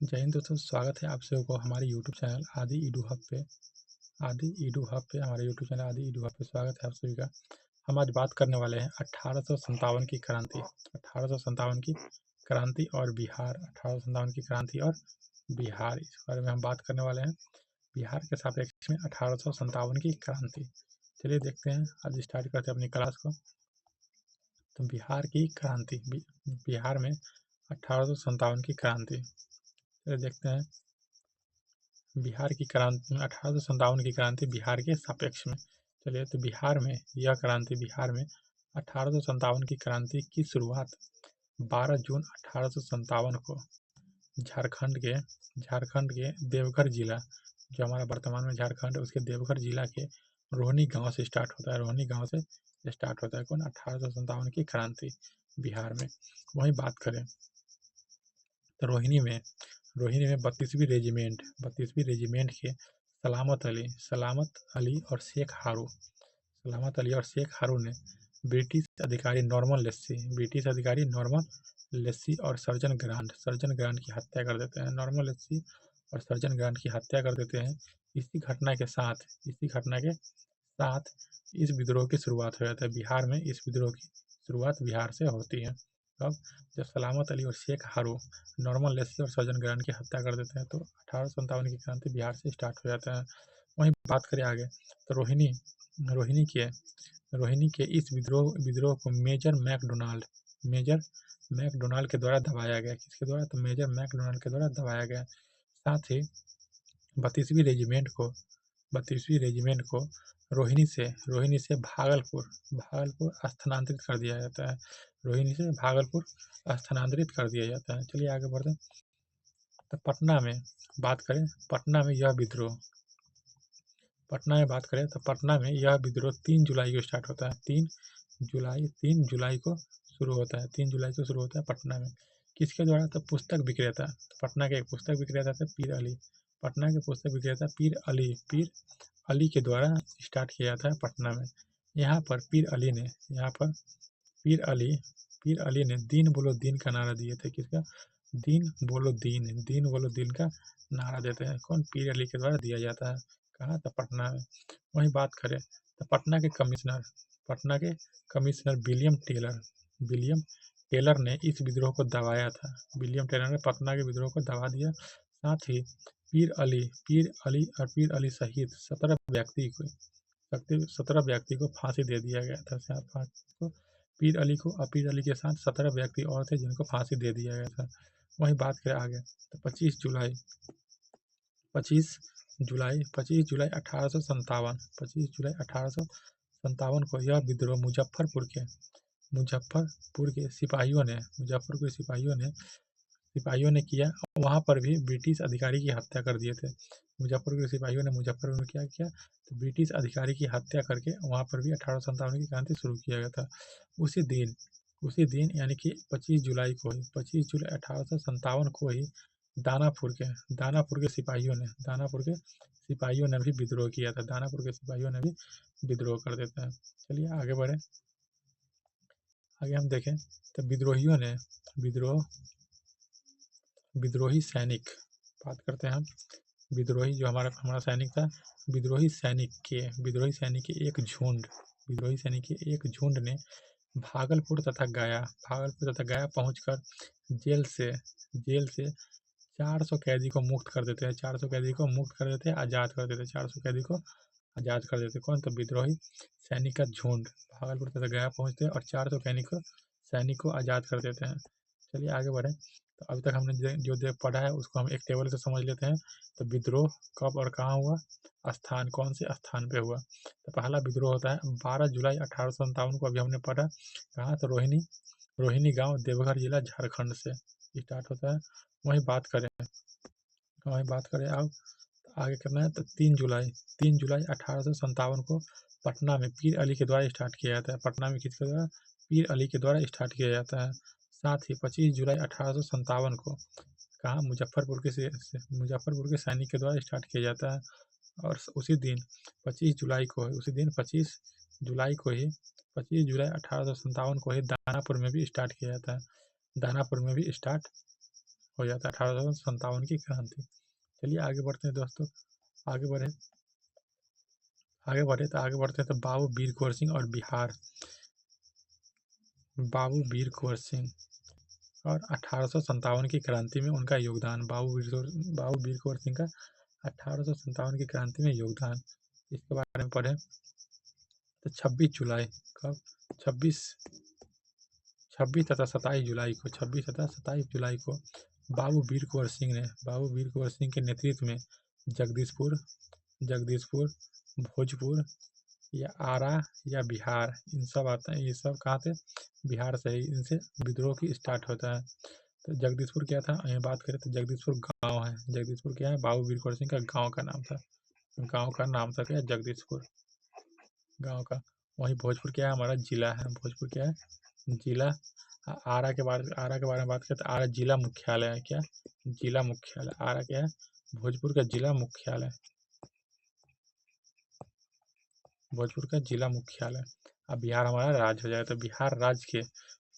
जय हिंद दोस्तों, स्वागत है आप सभी को हमारे यूट्यूब चैनल आदि ईडू हब पे। हमारे यूट्यूब चैनल आदि ईडू हब पे स्वागत है आप सभी का। हम आज बात करने वाले हैं 1857 की क्रांति। 1857 की क्रांति और बिहार। 1857 की क्रांति और बिहार, इस बारे में हम बात करने वाले हैं। बिहार के सापेक्ष में 1857 की क्रांति। चलिए देखते हैं, आज स्टार्ट करते हैं अपनी क्लास को। तो बिहार की क्रांति, बिहार में 1857 की क्रांति। चलिए देखते हैं बिहार की क्रांति, 1857 की क्रांति बिहार के सापेक्ष में। चलिए, तो बिहार में यह क्रांति, बिहार में 1857 की क्रांति की शुरुआत 12 जून 1857 को झारखंड के देवघर जिला, जो हमारा वर्तमान में झारखंड है, उसके देवघर जिला के रोहनी गांव से स्टार्ट होता है। रोहनी गांव से स्टार्ट होता है कौन? 1857 की क्रांति बिहार में। वहीं बात करें तो रोहिणी में 32वीं रेजिमेंट के सलामत अली और शेख हारू ने ब्रिटिश अधिकारी नॉर्मन लेस्सी और सर्जन ग्रांट की हत्या कर देते हैं। नॉर्मन लेस्सी और सर्जन ग्रांट की हत्या कर देते हैं। इसी घटना के साथ इस विद्रोह की शुरुआत हो जाता है बिहार में। इस विद्रोह की शुरुआत बिहार से होती है। अब जब सलामत अली और शेख हारू नॉर्मन लेस्सी और सर्जन ग्रांट की हत्या कर देते हैं, तो 1857 की क्रांति बिहार से स्टार्ट हो जाता है। वहीं बात करें आगे तो रोहिणी के इस विद्रोह को मेजर मैकडोनाल्ड के द्वारा दबाया गया। किसके द्वारा? तो मेजर मैकडोनाल्ड के द्वारा दबाया गया। साथ ही 32वीं रेजिमेंट को रोहिणी से भागलपुर स्थानांतरित कर दिया जाता है। रोहिणी से भागलपुर स्थानांतरित कर दिया जाता है। चलिए आगे बढ़ते हैं। तो पटना में बात करें, पटना में यह विद्रोह 3 जुलाई को स्टार्ट होता है। 3 जुलाई को शुरू होता है। 3 जुलाई को शुरू होता है पटना में। किसके द्वारा? तो पुस्तक विक्रेता, पटना के एक पुस्तक विक्रेता थे पीर अली। पटना के पुस्तक विक्रेता पीर अली के द्वारा स्टार्ट किया जाता है पटना में। यहाँ पर पीर अली ने दीन बोलो दीन का नारा दिए थे। किसका? दीन बोलो दीन का नारा देते हैं। कौन? पीर अली के द्वारा दिया जाता है। कहाँ? तो पटना में। वहीं बात करें तो पटना के कमिश्नर विलियम टेलर ने इस विद्रोह को दबाया था। विलियम टेलर ने पटना के विद्रोह को दबा दिया। साथ ही पीर अली सहित 17 व्यक्ति को फांसी दे दिया गया था। पीर अली के साथ 17 व्यक्ति और थे जिनको फांसी दे दिया गया था। वहीं बात करें आगे तो 25 जुलाई 1857 को यह विद्रोह मुजफ्फरपुर के सिपाहियों ने किया। वहां पर भी ब्रिटिश अधिकारी की हत्या कर दिए थे। मुजफ्फरपुर के सिपाहियों ने मुजफ्फरपुर में क्या किया? तो ब्रिटिश अधिकारी की हत्या करके वहां पर भी 1857 की क्रांति शुरू किया गया था। उसी दिन यानी कि 25 जुलाई 1857 को ही दानापुर के सिपाहियों ने भी विद्रोह किया था। दानापुर के सिपाहियों ने भी विद्रोह कर देते हैं। चलिए आगे बढ़े। आगे हम देखें तो विद्रोही सैनिक बात करते हैं हम। विद्रोही जो हमारा सैनिक था, विद्रोही सैनिक के एक झुंड ने भागलपुर तथा गया पहुंचकर जेल से 400 कैदी को मुक्त कर देते हैं। 400 कैदी को मुक्त कर देते हैं, आजाद कर देते हैं। 400 कैदी को आजाद कर देते। कौन? तो विद्रोही सैनिक का झुंड भागलपुर तथा गया पहुंचते हैं और 400 सैनिक को आजाद कर देते हैं। चलिए आगे बढ़े। तो अभी तक हमने जो पढ़ा है उसको हम एक टेबल से समझ लेते हैं। तो विद्रोह कब और कहाँ हुआ, स्थान कौन से स्थान पे हुआ। तो पहला विद्रोह होता है 12 जुलाई 1857 को, अभी हमने पढ़ा। कहाँ? तो रोहिणी गांव, देवघर जिला, झारखंड से स्टार्ट होता है। वहीं बात करें अब आगे करना है तो 3 जुलाई 1857 को पटना में पीर अली के द्वारा स्टार्ट किया जाता है। पटना में किसके द्वारा? पीर अली के द्वारा स्टार्ट किया जाता है। साथ ही 25 जुलाई 1857 को कहाँ? मुजफ्फरपुर के सैनिक के द्वारा स्टार्ट किया जाता है। और उसी दिन 25 जुलाई को ही 1857 को ही दानापुर में भी स्टार्ट किया जाता है। दानापुर में भी स्टार्ट हो जाता है 1857 की क्रांति। चलिए आगे बढ़ते हैं दोस्तों, आगे बढ़े तो आगे बढ़ते हैं तो बाबू वीर कुंवर सिंह और बिहार। बाबू वीर कुंवर सिंह और 1857 की क्रांति में उनका योगदान। बाबू वीर कुंवर सिंह का 1857 की क्रांति में योगदान, इसके बारे में पढ़ें तो 26 जुलाई, कब 26 26 तथा 27 जुलाई को 26 तथा 27 जुलाई को बाबू वीर कुंवर सिंह के नेतृत्व में जगदीशपुर, भोजपुर या आरा या बिहार, इन सब आता है, ये सब कहाँ थे, बिहार से ही इनसे विद्रोह की स्टार्ट होता है। तो जगदीशपुर क्या था, यहाँ बात करें तो जगदीशपुर गांव है। जगदीशपुर क्या है, बाबू वीर कुंवर सिंह का गांव का नाम था। गांव का नाम था क्या, जगदीशपुर गांव का। वहीं भोजपुर क्या है, हमारा जिला है। भोजपुर क्या है, जिला। आरा के बारे में बात करें तो आरा जिला मुख्यालय है। क्या, जिला मुख्यालय। आरा क्या है, भोजपुर का जिला मुख्यालय, भोजपुर का जिला मुख्यालय। अब बिहार हमारा राज्य हो जाए तो बिहार राज्य के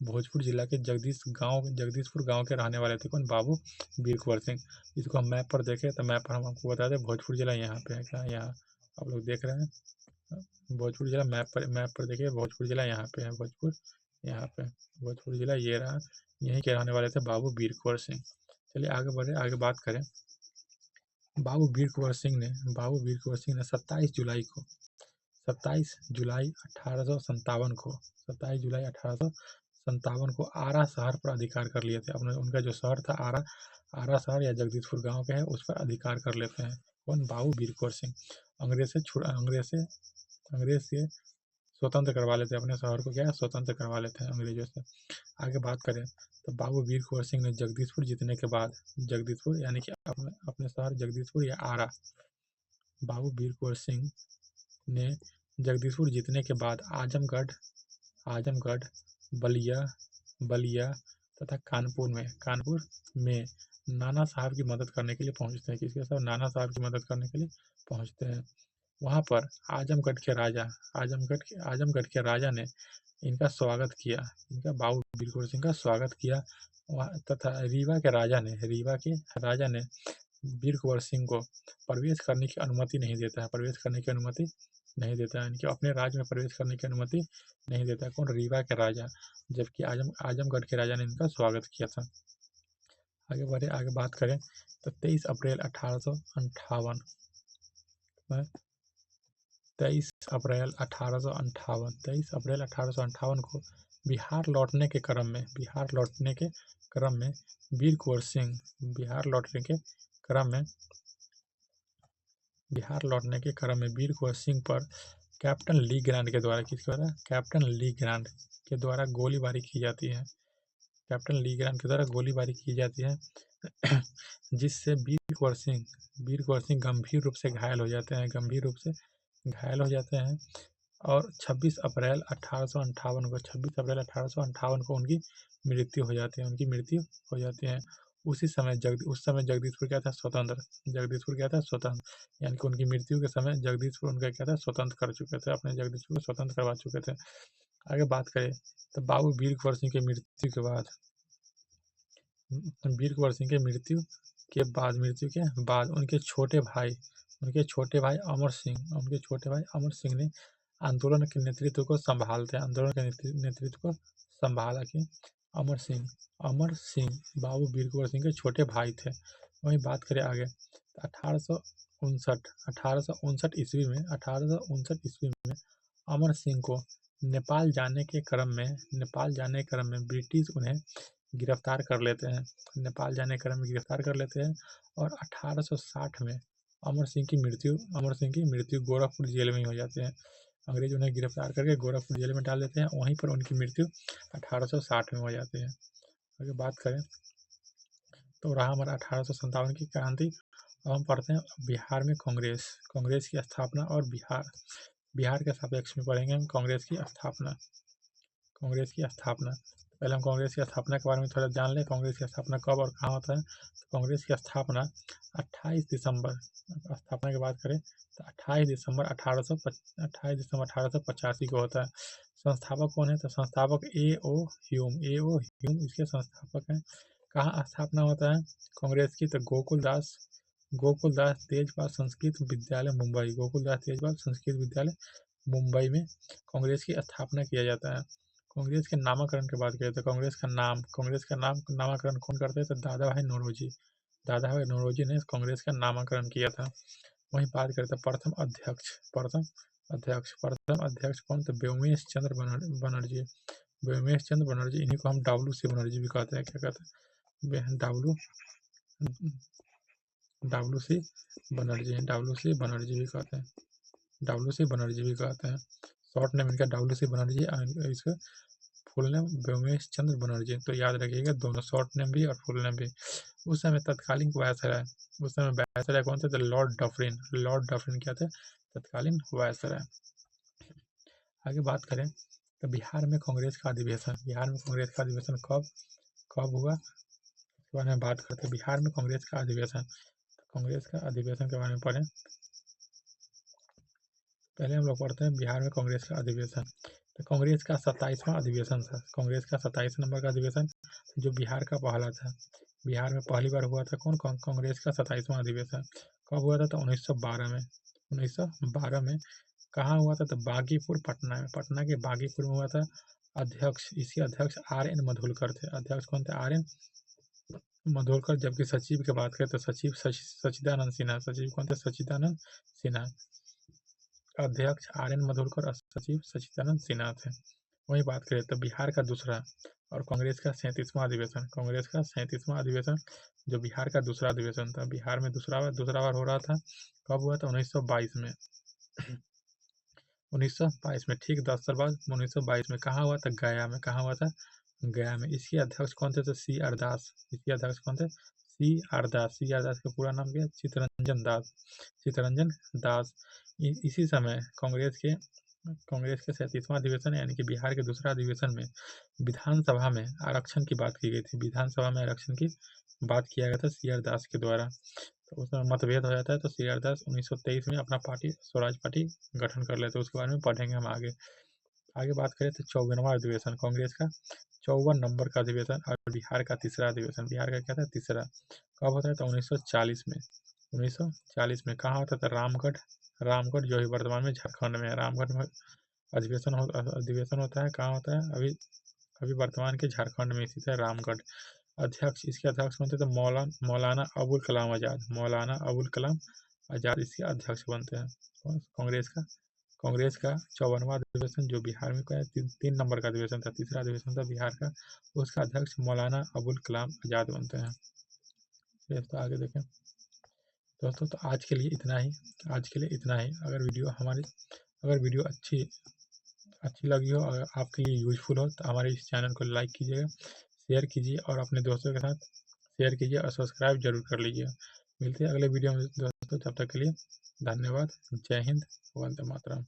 भोजपुर जिला के जगदीशपुर गांव के रहने वाले थे कौन, बाबू वीर कुंवर सिंह। इसको हम मैप पर देखें तो मैप पर हम आपको बता दें भोजपुर जिला यहाँ पे है। क्या, यहाँ आप लोग देख रहे हैं भोजपुर जिला, मैप पर देखिए भोजपुर जिला यहाँ पे है। भोजपुर यहाँ पे, भोजपुर जिला ये रहा। यहीं के रहने वाले थे बाबू वीर कुंवर सिंह। चलिए आगे बढ़े, आगे बात करें। बाबू वीर कुंवर सिंह ने 27 जुलाई 1857 को आरा शहर पर अधिकार कर लिए थे। अपने उनका जो शहर था आरा शहर या जगदीशपुर गांव के है, उस पर अधिकार कर लेते हैं कौन, बाबू वीर कुंवर सिंह। अंग्रेज से स्वतंत्र करवा लेते हैं, अपने शहर को क्या है, स्वतंत्र करवा लेते हैं अंग्रेजों से। आगे बात करें तो बाबू वीर कुंवर सिंह ने जगदीशपुर जीतने के बाद, जगदीशपुर यानी कि अपने शहर जगदीशपुर या आरा, बाबू वीर कुंवर सिंह ने जगदीशपुर जीतने के बाद आजमगढ़, बलिया तथा कानपुर में नाना साहब की मदद करने के लिए पहुंचते हैं। किसके साथ, नाना साहब की मदद करने के लिए पहुंचते हैं। वहां पर आजमगढ़ के राजा ने इनका स्वागत किया, इनका बाबू वीर कुंवर सिंह का स्वागत किया। तथा रीवा के राजा ने वीर कुंवर सिंह को प्रवेश करने की अनुमति नहीं देता है, इनके अपने राज्य में प्रवेश करने की अनुमति नहीं देता है कौन, रीवा के राजा, जबकि आजमगढ़ के राजा ने इनका स्वागत किया था। आगे बढ़े, आगे बात करें तो 23 अप्रैल 1858 को बिहार लौटने के क्रम में वीर कुंवर सिंह पर कैप्टन ली ग्रांट के द्वारा, किसके द्वारा, कैप्टन ली ग्रांट के द्वारा गोलीबारी की जाती है। कैप्टन ली ग्रांट के द्वारा गोलीबारी की जाती है जिससे वीर कुंवर सिंह गंभीर रूप से घायल हो जाते हैं और 26 अप्रैल 1858 को उनकी मृत्यु हो जाती है। उस समय जगदीशपुर क्या था, स्वतंत्र। यानी कि उनकी मृत्यु के समय जगदीशपुर उनका क्या था, स्वतंत्र कर चुके थे, अपने जगदीशपुर को स्वतंत्र करवा चुके थे। आगे बात करें तो बाबू वीर कुंवर सिंह की मृत्यु के बाद उनके छोटे भाई अमर सिंह ने आंदोलन के नेतृत्व को संभाला कि अमर सिंह बाबू वीर कुंवर सिंह के छोटे भाई थे। वहीं बात करें आगे 1859 ईस्वी में अमर सिंह को नेपाल जाने के क्रम में ब्रिटिश उन्हें गिरफ्तार कर लेते हैं। और 1860 में अमर सिंह की मृत्यु गोरखपुर जेल में ही हो जाते हैं। अंग्रेज उन्हें गिरफ्तार करके गोरखपुर जेल में डाल देते हैं, वहीं पर उनकी मृत्यु 1860 में हो जाती है। आगे बात करें तो रहा हमारा 1857 की क्रांति। अब हम पढ़ते हैं बिहार में कांग्रेस की स्थापना और बिहार के सापेक्ष में पढ़ेंगे हम कांग्रेस की स्थापना। पहले हम कांग्रेस की स्थापना के बारे में थोड़ा जान लें। कांग्रेस की स्थापना कब और कहाँ होता है। तो कांग्रेस की स्थापना 28 दिसंबर, स्थापना की बात करें तो 28 दिसंबर 1885 को होता है। संस्थापक कौन है, तो संस्थापक ए ओ ह्यूम इसके संस्थापक हैं। कहाँ स्थापना होता है कांग्रेस की? तो गोकुलदास तेजपाल संस्कृत विद्यालय मुंबई, गोकुलदास तेजपाल संस्कृत विद्यालय मुंबई में कांग्रेस की स्थापना किया जाता है। कांग्रेस के नामकरण की बात करें तो कांग्रेस का नामकरण कौन करते हैं? तो दादा भाई नौरोजी ने कांग्रेस का नामकरण किया था। वहीं बात करें तो प्रथम अध्यक्ष कौन थे? व्योमेश चंद्र बनर्जी, इन्हीं को हम WC बनर्जी भी कहते हैं। क्या कहते हैं? WC बनर्जी भी कहते हैं। शॉर्ट नेम इनका WC बनर्जी, इसका फुल नेम व्योमेश चंद्र बनर्जी। तो याद रखिएगा, दोनों शॉर्ट नेम भी और फुल नेम भी। उस समय तत्कालीन वायसराय कौन थे? तो लॉर्ड डफरिन क्या थे? तत्कालीन वायसराय। आगे बात करें तो बिहार में कांग्रेस का अधिवेशन कब हुआ, इसके बारे में बात करते हैं। बिहार में कांग्रेस का अधिवेशन के बारे में पढ़ें। पहले हम लोग पढ़ते हैं बिहार में कांग्रेस का अधिवेशन। तो कांग्रेस का 27वां अधिवेशन था। कांग्रेस का 27 नंबर का अधिवेशन जो बिहार का पहला था। बिहार में पहली बार हुआ था कांग्रेस का 27वां अधिवेशन कब हुआ था? तो 1912 में। कहाँ हुआ था? तो बागीपुर, पटना में। पटना के बागीपुर में हुआ था। इसके अध्यक्ष RN मधुलकर थे। अध्यक्ष कौन थे? RN मधुलकर। जबकि सचिव की बात करें तो सचिदानंद सिन्हा। अध्यक्ष RN मधुलकर और सचिव सचिदानंद सिन्हा थे। वही बात करें तो बिहार का दूसरा और कांग्रेस का 37वां अधिवेशन जो बिहार का दूसरा अधिवेशन था। बिहार में दूसरा बार हो रहा था। कब हुआ था? 1922 में। 1922 में, ठीक 10 साल बाद 1922 में। कहाँ हुआ था? गया में। कहाँ हुआ था? गया में। इसके अध्यक्ष कौन थे? तो सी आर दास का पूरा नाम क्या? चित्तरंजन दास। इसी समय कांग्रेस के 37वां अधिवेशन यानी कि बिहार के दूसरा अधिवेशन में विधानसभा में आरक्षण की बात की गई थी। बात किया गया था सी आर दास के द्वारा। तो उसमें मतभेद हो जाता है। तो सी आर दास 1923 में अपना पार्टी स्वराज पार्टी गठन कर लेते हैं। उसके बारे में पढ़ेंगे हम आगे बात करें तो 54वां अधिवेशन कांग्रेस का 54 नंबर का अधिवेशन और बिहार का तीसरा अधिवेशन। बिहार का क्या था? तीसरा। कब होता है? तो 1940 में। 1940 में। कहाँ होता था? रामगढ़ जो ही वर्तमान में झारखंड में है। रामगढ़ में अधिवेशन होता है। कहाँ होता है? अभी वर्तमान के झारखंड में स्थित है रामगढ़। इसके अध्यक्ष बनते थे मौलाना अबुल कलाम आजाद इसके अध्यक्ष बनते हैं। कांग्रेस का 54वां अधिवेशन जो बिहार में 3 नंबर का अधिवेशन था, तीसरा अधिवेशन था बिहार का, उसका अध्यक्ष मौलाना अबुल कलाम आजाद बनते हैं। तो आगे देखें दोस्तों। तो आज के लिए इतना ही। अगर वीडियो अच्छी लगी हो और आपके लिए यूजफुल हो तो हमारे इस चैनल को लाइक कीजिएगा, शेयर कीजिए और अपने दोस्तों के साथ शेयर कीजिए और सब्सक्राइब जरूर कर लीजिए। मिलते हैं अगले वीडियो में दोस्तों, तब तक के लिए धन्यवाद। जय हिंद, वंदे मातरम।